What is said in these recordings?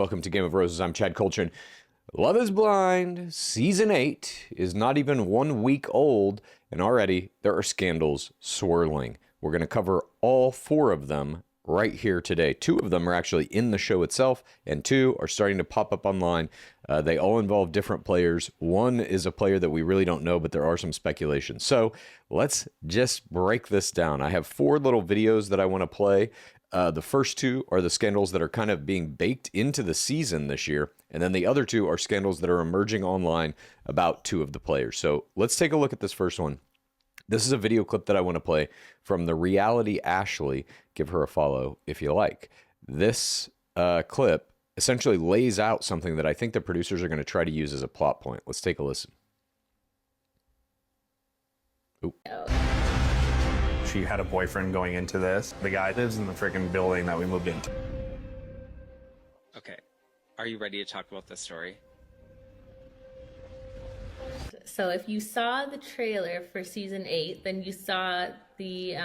Welcome to Game of Roses. I'm Chad Kultgen. Love is Blind Season 8 is not even 1 week old, and already there are scandals swirling. We're going to cover all 4 of them right here today. 2 of them are actually in the show itself, and 2 are starting to pop up online. They all involve different players. One is a player that we really don't know, but there are some speculations. So let's just break this down. I have 4 little videos that I want to play. The first 2 are the scandals that are kind of being baked into the season this year. And then the other 2 are scandals that are emerging online about 2 of the players. So let's take a look at this first one. This is a video clip that I want to play from the Reality Ashley. Give her a follow if you like. This clip essentially lays out something that I think the producers are going to try to use as a plot point. Let's take a listen. Ooh. She had a boyfriend going into this. The guy lives in the freaking building that we moved into. Okay, are you ready to talk about this story? So if you saw the trailer for season 8, then you saw the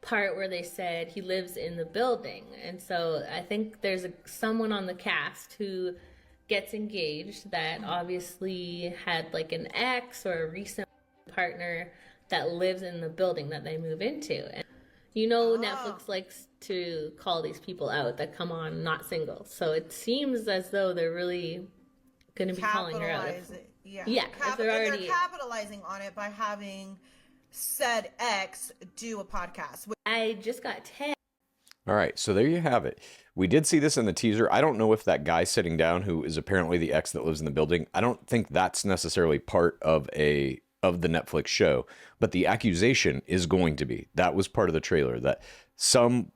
part where they said he lives in the building. And so I think there's someone on the cast who gets engaged that obviously had like an ex or a recent partner that lives in the building that they move into. And Netflix likes to call these people out that come on not single. So it seems as though they're really going to be calling her out. They're capitalizing on it by having said ex do a podcast. I just got tagged. All right, so there you have it. We did see this in the teaser. I don't know if that guy sitting down, who is apparently the ex that lives in the building, I don't think that's necessarily part of the Netflix show, but the accusation is going to be, that was part of the trailer, that some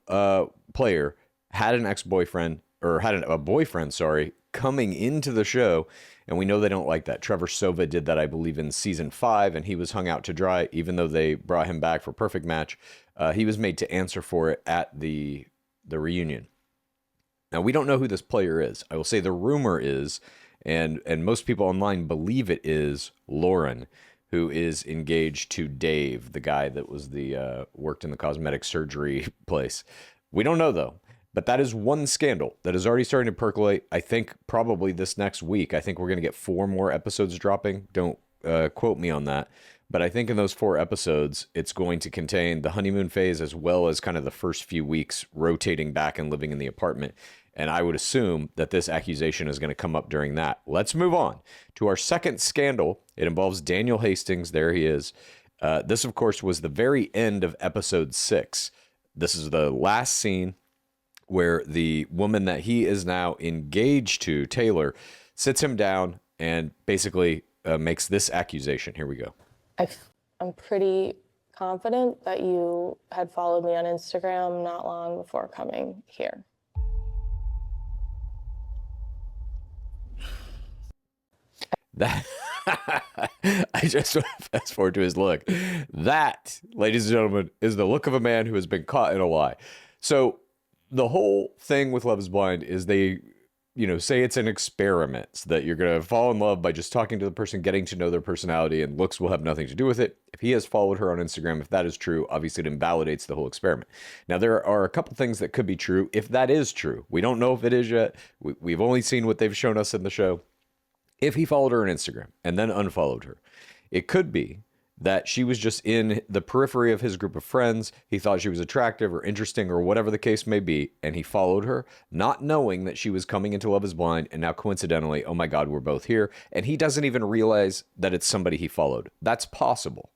player had an ex-boyfriend, or had a boyfriend, coming into the show, and we know they don't like that. Trevor Sova did that, I believe, in season 5, and he was hung out to dry, even though they brought him back for Perfect Match. He was made to answer for it at the reunion. Now, we don't know who this player is. I will say the rumor is, and most people online believe it is, Lauren, who is engaged to Dave, the guy that was worked in the cosmetic surgery place. We don't know, though. But that is one scandal that is already starting to percolate. I think probably this next week, I think we're going to get 4 more episodes dropping. Don't quote me on that. But I think in those 4 episodes, it's going to contain the honeymoon phase as well as kind of the first few weeks rotating back and living in the apartment. And I would assume that this accusation is going to come up during that. Let's move on to our second scandal. It involves Daniel Hastings. There he is. This, of course, was the very end of episode 6. This is the last scene where the woman that he is now engaged to, Taylor, sits him down and basically makes this accusation. Here we go. I'm pretty confident that you had followed me on Instagram not long before coming here. That I just want to fast forward to his look. That, ladies and gentlemen, is the look of a man who has been caught in a lie. So the whole thing with Love is Blind is they, say it's an experiment, so that you're going to fall in love by just talking to the person, getting to know their personality, and looks will have nothing to do with it. If he has followed her on Instagram, if that is true, obviously it invalidates the whole experiment. Now, there are a couple things that could be true if that is true. We don't know if it is yet. We've only seen what they've shown us in the show. If he followed her on Instagram and then unfollowed her, it could be that she was just in the periphery of his group of friends. He thought she was attractive or interesting or whatever the case may be, and he followed her, not knowing that she was coming into Love is Blind, and now coincidentally, oh my God, we're both here, and he doesn't even realize that it's somebody he followed. That's possible.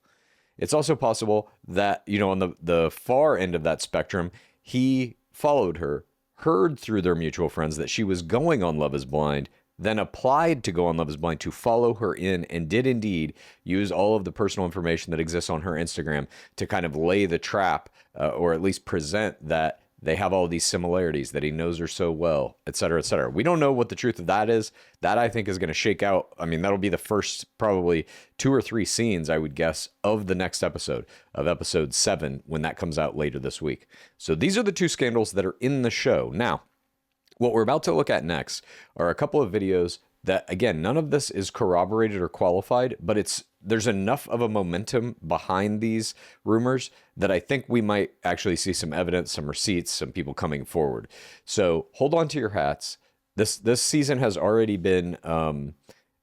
It's also possible that, on the far end of that spectrum, he followed her, heard through their mutual friends that she was going on Love is Blind, then applied to go on Love is Blind to follow her in, and did indeed use all of the personal information that exists on her Instagram to kind of lay the trap, or at least present that they have all these similarities, that he knows her so well, et cetera, et cetera. We don't know what the truth of that is. That, I think, is going to shake out. I mean, that'll be the first probably 2 or 3 scenes, I would guess, of the next episode, of episode 7, when that comes out later this week. So these are the 2 scandals that are in the show. Now, what we're about to look at next are a couple of videos that, again, none of this is corroborated or qualified, but there's enough of a momentum behind these rumors that I think we might actually see some evidence, some receipts, some people coming forward. So hold on to your hats. This season has already been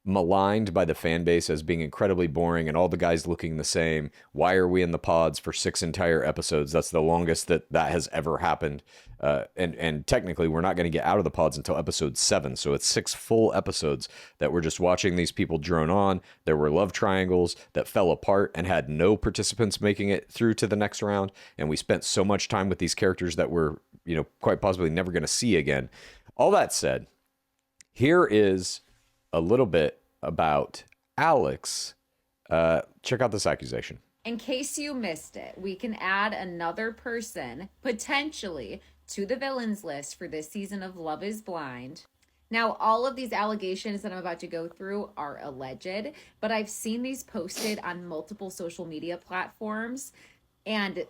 maligned by the fan base as being incredibly boring and all the guys looking the same. Why are we in the pods for 6 entire episodes? That's the longest that has ever happened. And technically, we're not going to get out of the pods until episode 7. So it's 6 full episodes that we're just watching these people drone on. There were love triangles that fell apart and had no participants making it through to the next round. And we spent so much time with these characters that we're, quite possibly never going to see again. All that said, here is a little bit about Alex. Check out this accusation. In case you missed it, we can add another person potentially to the villains list for this season of Love is Blind. Now, all of these allegations that I'm about to go through are alleged, but I've seen these posted on multiple social media platforms, and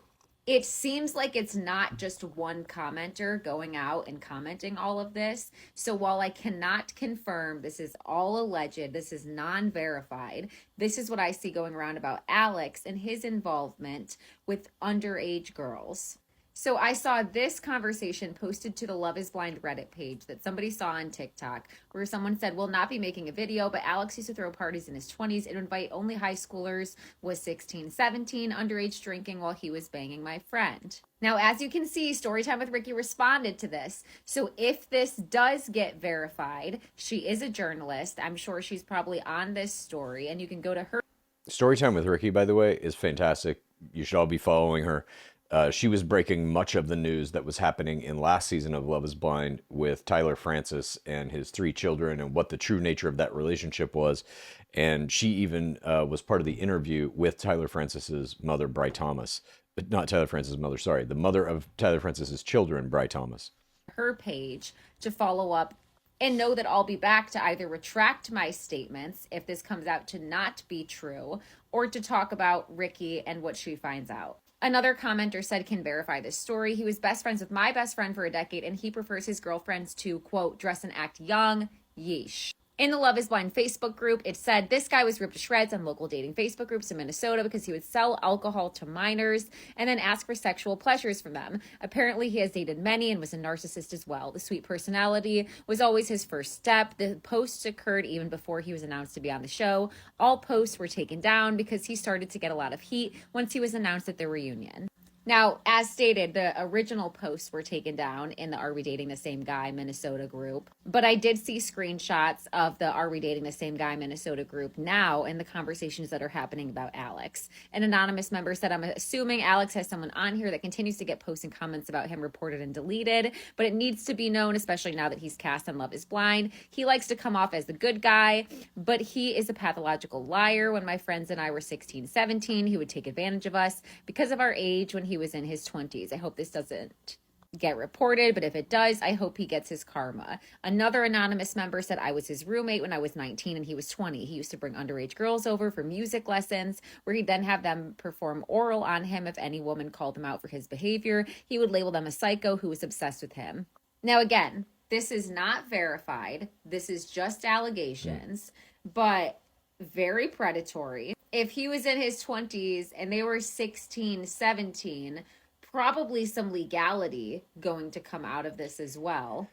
it seems like it's not just one commenter going out and commenting all of this. So while I cannot confirm this is all alleged, this is non-verified, this is what I see going around about Alex and his involvement with underage girls. So I saw this conversation posted to the Love is Blind Reddit page that somebody saw on TikTok where someone said, "We'll not be making a video, but Alex used to throw parties in his 20s and invite only high schoolers, was 16, 17, underage drinking while he was banging my friend." Now, as you can see, Storytime with Ricky responded to this. So if this does get verified, she is a journalist. I'm sure she's probably on this story, and you can go to her. Storytime with Ricky, by the way, is fantastic. You should all be following her. She was breaking much of the news that was happening in last season of Love is Blind with Tyler Francis and his 3 children and what the true nature of that relationship was. And she even was part of the interview with Tyler Francis's mother, Bri Thomas. But not Tyler Francis's mother, sorry. The mother of Tyler Francis's children, Bri Thomas. Her page to follow up and know that I'll be back to either retract my statements if this comes out to not be true or to talk about Ricky and what she finds out. Another commenter said, "Can verify this story. He was best friends with my best friend for a decade, and he prefers his girlfriends to, quote, dress and act young. Yeesh." In the Love is Blind Facebook group, it said this guy was ripped to shreds on local dating Facebook groups in Minnesota because he would sell alcohol to minors and then ask for sexual pleasures from them. Apparently, he has dated many and was a narcissist as well. The sweet personality was always his first step. The posts occurred even before he was announced to be on the show. All posts were taken down because he started to get a lot of heat once he was announced at the reunion. Now, as stated, the original posts were taken down in the Are We Dating the Same Guy Minnesota group. But I did see screenshots of the Are We Dating the Same Guy Minnesota group now and the conversations that are happening about Alex. An anonymous member said, "I'm assuming Alex has someone on here that continues to get posts and comments about him reported and deleted, but it needs to be known, especially now that he's cast on Love is Blind. He likes to come off as the good guy, but he is a pathological liar. When my friends and I were 16, 17, he would take advantage of us because of our age when he was in his 20s. I hope this doesn't get reported, but if it does, I hope he gets his karma." Another anonymous member said, "I was his roommate when I was 19 and he was 20. He used to bring underage girls over for music lessons where he'd then have them perform oral on him. If any woman called him out for his behavior, he would label them a psycho who was obsessed with him." Now, again, this is not verified. This is just allegations, but very predatory. If he was in his 20s and they were 16, 17, probably some legality going to come out of this as well.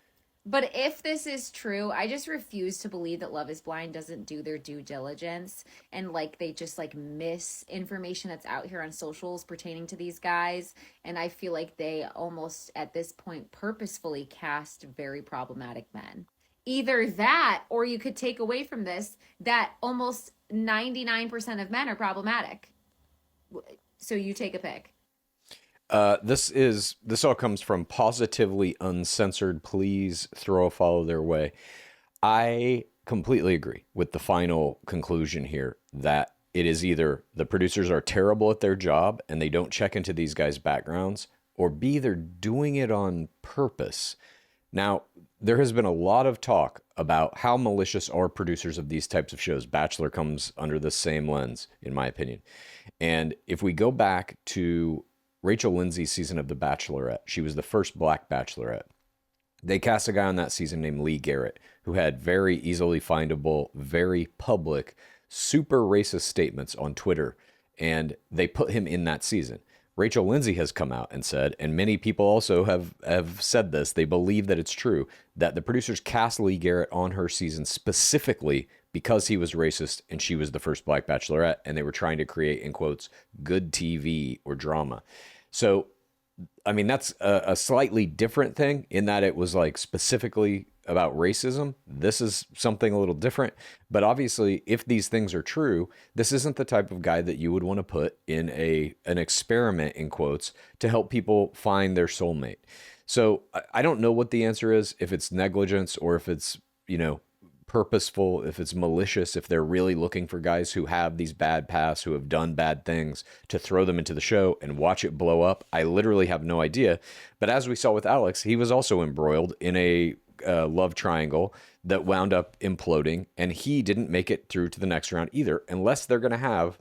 But if this is true, I just refuse to believe that Love is Blind doesn't do their due diligence and they just miss information that's out here on socials pertaining to these guys. And I feel like they almost at this point purposefully cast very problematic men. Either that, or you could take away from this that almost 99% of men are problematic. So you take a pick. This all comes from Positively Uncensored. Please throw a follow their way. I completely agree with the final conclusion here that it is either the producers are terrible at their job and they don't check into these guys' backgrounds, or B, they're doing it on purpose. Now, there has been a lot of talk about how malicious are producers of these types of shows. Bachelor comes under the same lens, in my opinion. And if we go back to Rachel Lindsay's season of The Bachelorette, she was the first black bachelorette. They cast a guy on that season named Lee Garrett, who had very easily findable, very public, super racist statements on Twitter. And they put him in that season. Rachel Lindsay has come out and said, and many people also have said this, they believe that it's true, that the producers cast Lee Garrett on her season specifically because he was racist and she was the first black bachelorette, and they were trying to create, in quotes, good TV or drama. So, I mean, that's a slightly different thing in that it was like specifically about racism. This is something a little different. But obviously, if these things are true, this isn't the type of guy that you would want to put in an experiment, in quotes, to help people find their soulmate. So I don't know what the answer is, if it's negligence or if it's, purposeful, if it's malicious, if they're really looking for guys who have these bad pasts, who have done bad things, to throw them into the show and watch it blow up. I literally have no idea. But as we saw with Alex, he was also embroiled in a love triangle that wound up imploding, and he didn't make it through to the next round either, unless they're going to have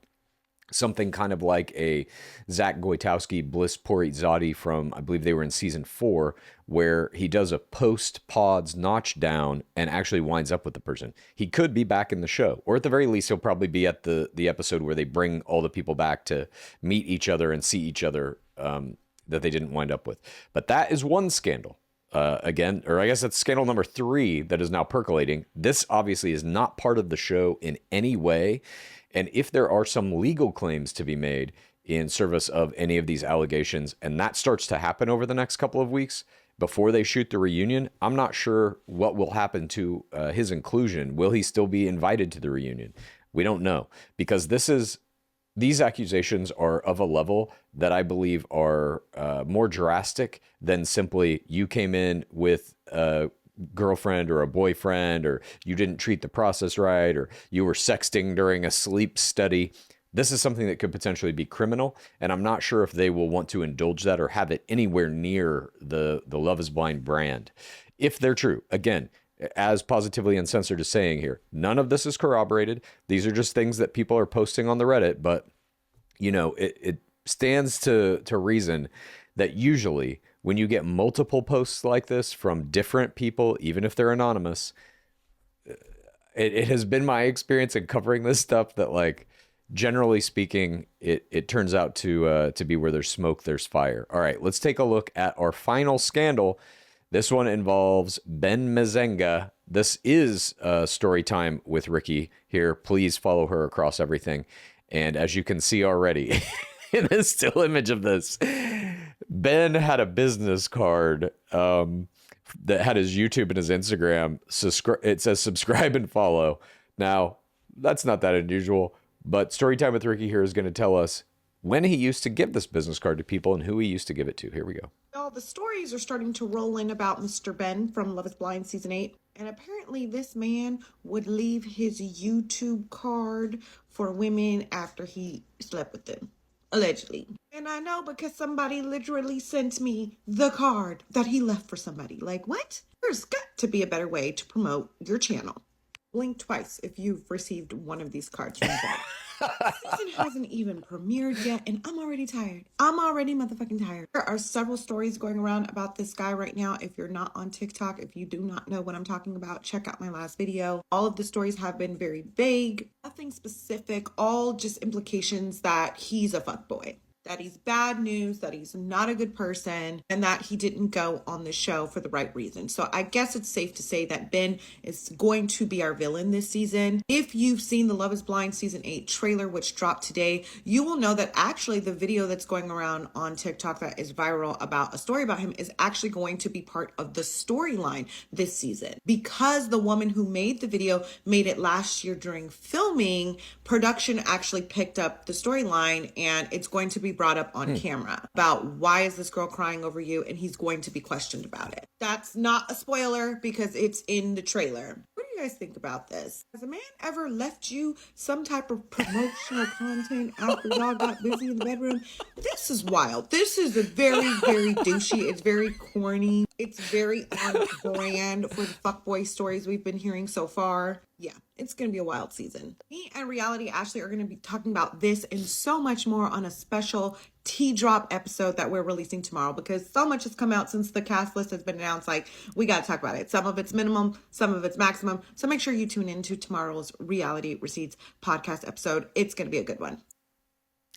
something kind of like a Zach Goitowski, Bliss Poritzati from, I believe they were in season 4, where he does a post-pods notch down and actually winds up with the person. He could be back in the show, or at the very least, he'll probably be at the episode where they bring all the people back to meet each other and see each other that they didn't wind up with. But that is one scandal. Again, or I guess that's scandal number 3 that is now percolating. This obviously is not part of the show in any way. And if there are some legal claims to be made in service of any of these allegations, and that starts to happen over the next couple of weeks before they shoot the reunion, I'm not sure what will happen to his inclusion. Will he still be invited to the reunion? We don't know, because these accusations are of a level that I believe are more drastic than simply you came in with a girlfriend or a boyfriend, or you didn't treat the process right, or you were sexting during a sleep study. This is something that could potentially be criminal, and I'm not sure if they will want to indulge that or have it anywhere near the Love is Blind brand. If they're true, again, as Positively Uncensored is saying here, none of this is corroborated. These are just things that people are posting on the Reddit, but it stands to reason that usually when you get multiple posts like this from different people, even if they're anonymous, it has been my experience in covering this stuff that, like, generally speaking, it turns out to be where there's smoke, there's fire. All right, let's take a look at our final scandal. This one involves Ben Mazenga. This is story time with Ricky here. Please follow her across everything. And as you can see already in this still image of this, Ben had a business card that had his YouTube and his Instagram. It says subscribe and follow. Now, that's not that unusual, but Storytime with Ricky here is going to tell us when he used to give this business card to people and who he used to give it to. Here we go. Y'all, the stories are starting to roll in about Mr. Ben from Love is Blind Season 8. And apparently this man would leave his YouTube card for women after he slept with them. Allegedly. And I know because somebody literally sent me the card that he left for somebody. Like, what? There's got to be a better way to promote your channel. Blink twice if you've received one of these cards from Ben. Season hasn't even premiered yet, and I'm already tired. I'm already motherfucking tired. There are several stories going around about this guy right now. If you're not on TikTok, if you do not know what I'm talking about, check out my last video. All of the stories have been very vague, nothing specific, all just implications that he's a fuckboy. That he's bad news, that he's not a good person, and that he didn't go on the show for the right reason. So I guess it's safe to say that Ben is going to be our villain this season. If you've seen the Love is Blind Season 8 trailer, which dropped today, you will know that actually the video that's going around on TikTok that is viral about a story about him is actually going to be part of the storyline this season. Because the woman who made the video made it last year during filming, production actually picked up the storyline, and it's going to be brought up on camera about why is this girl crying over you, and he's going to be questioned about it. That's not a spoiler because it's in the trailer. What do you guys think about this? Has a man ever left you some type of promotional content after y'all got busy in the bedroom? This is wild. This is a very, very douchey. It's very corny. It's very on brand for the fuckboy stories we've been hearing so far. Yeah, it's going to be a wild season. Me and Reality Ashley are going to be talking about this and so much more on a special tea drop episode that we're releasing tomorrow, because so much has come out since the cast list has been announced. Like, we got to talk about it. Some of it's minimum, some of it's maximum. So make sure you tune into tomorrow's Reality Receipts podcast episode. It's going to be a good one.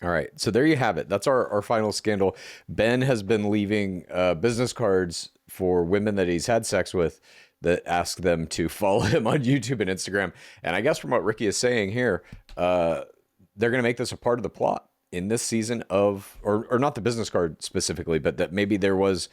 All right. So there you have it. That's our final scandal. Ben has been leaving business cards for women that he's had sex with that ask them to follow him on YouTube and Instagram. And I guess from what Ricky is saying here, they're going to make this a part of the plot in this season of, or not the business card specifically, but that maybe there was,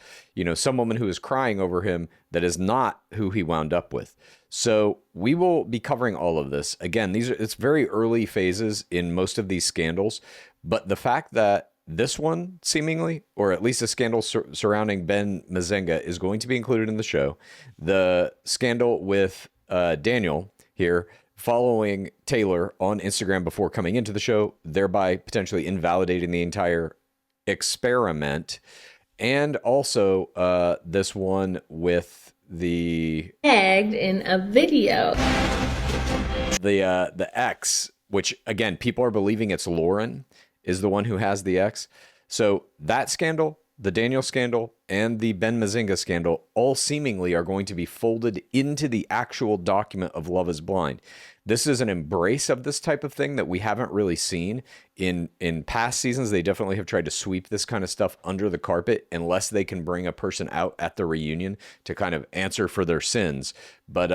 some woman who was crying over him that is not who he wound up with. So we will be covering all of this. Again, it's very early phases in most of these scandals, but the fact that this one seemingly, or at least a scandal surrounding Ben Mazenga, is going to be included in the show. The scandal with Daniel here following Taylor on Instagram before coming into the show, thereby potentially invalidating the entire experiment. And also this one with the tagged in a video. The ex, which again, people are believing it's Lauren is the one who has the ex. So that scandal, the Daniel scandal, and the Ben Mazinga scandal all seemingly are going to be folded into the actual document of Love is Blind. This is an embrace of this type of thing that we haven't really seen in past seasons. They definitely have tried to sweep this kind of stuff under the carpet unless they can bring a person out at the reunion to kind of answer for their sins. But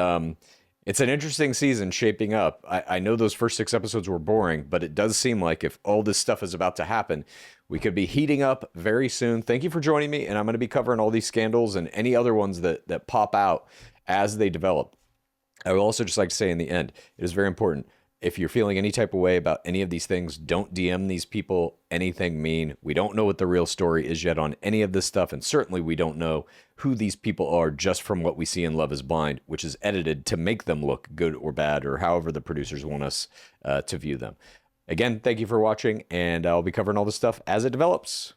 it's an interesting season shaping up. I know those first 6 episodes were boring, but it does seem like if all this stuff is about to happen, we could be heating up very soon. Thank you for joining me, and I'm going to be covering all these scandals and any other ones that pop out as they develop. I would also just like to say in the end, it is very important. If you're feeling any type of way about any of these things, don't DM these people anything mean. We don't know what the real story is yet on any of this stuff, and certainly we don't know who these people are just from what we see in Love is Blind, which is edited to make them look good or bad, or however the producers want us to view them. Again, thank you for watching, and I'll be covering all this stuff as it develops.